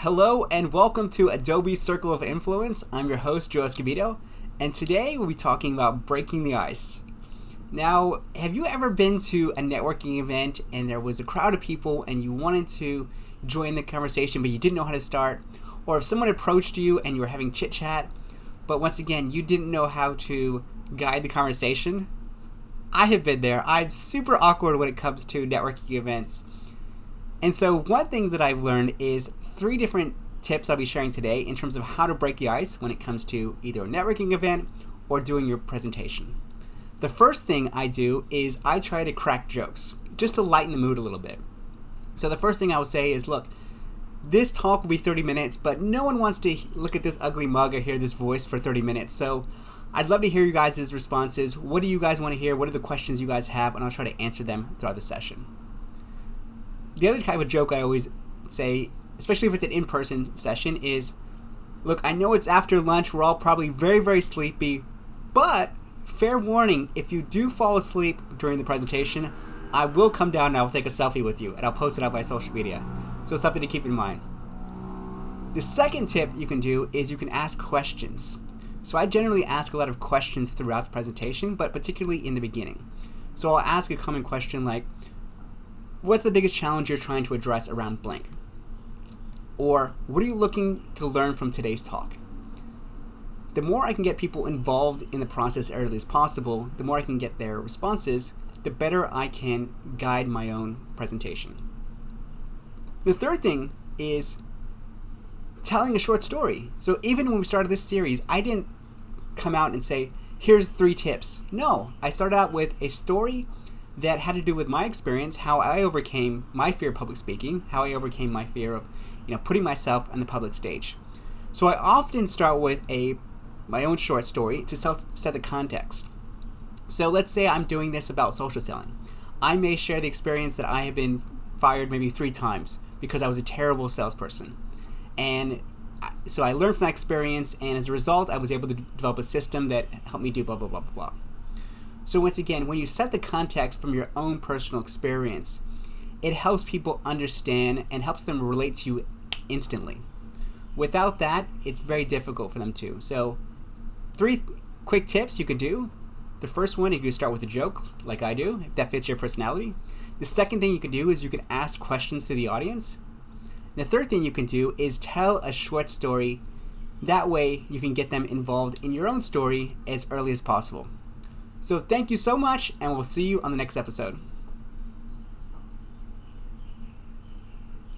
Hello and welcome to Adobe's Circle of Influence. I'm your host, Joe Escobedo, and today we'll be talking about breaking the ice. Now, have you ever been to a networking event and there was a crowd of people and you wanted to join the conversation but you didn't know how to start? Or if someone approached you and you were having chit-chat, but once again, you didn't know how to guide the conversation? I have been there. I'm super awkward when it comes to networking events. And so one thing that I've learned is 3 different tips I'll be sharing today in terms of how to break the ice when it comes to either a networking event or doing your presentation. The first thing I do is I try to crack jokes, just to lighten the mood a little bit. So the first thing I will say is, look, this talk will be 30 minutes, but no one wants to look at this ugly mug or hear this voice for 30 minutes. So I'd love to hear you guys' responses. What do you guys want to hear? What are the questions you guys have? And I'll try to answer them throughout the session. The other type of joke I always say, especially if it's an in-person session, is, look, I know it's after lunch, we're all probably very, very sleepy, but fair warning, if you do fall asleep during the presentation, I will come down and I will take a selfie with you, and I'll post it on my social media. So something to keep in mind. The second tip you can do is you can ask questions. So I generally ask a lot of questions throughout the presentation, but particularly in the beginning. So I'll ask a common question like, what's the biggest challenge you're trying to address around blank? Or what are you looking to learn from today's talk? The more I can get people involved in the process as early as possible, the more I can get their responses, the better I can guide my own presentation. The third thing is telling a short story. So even when we started this series, I didn't come out and say, here's 3 tips. No, I started out with a story that had to do with my experience, how I overcame my fear of public speaking, how I overcame my fear of putting myself on the public stage. So I often start with my own short story to set the context. So let's say I'm doing this about social selling. I may share the experience that I have been fired maybe 3 times because I was a terrible salesperson. And so I learned from that experience, and as a result, I was able to develop a system that helped me do blah, blah, blah, blah, blah. So once again, when you set the context from your own personal experience, it helps people understand and helps them relate to you instantly. Without that, it's very difficult for them to. So 3 quick tips you could do. The first one is you can start with a joke, like I do, if that fits your personality. The second thing you can do is you can ask questions to the audience. The third thing you can do is tell a short story. That way you can get them involved in your own story as early as possible. So thank you so much, and we'll see you on the next episode.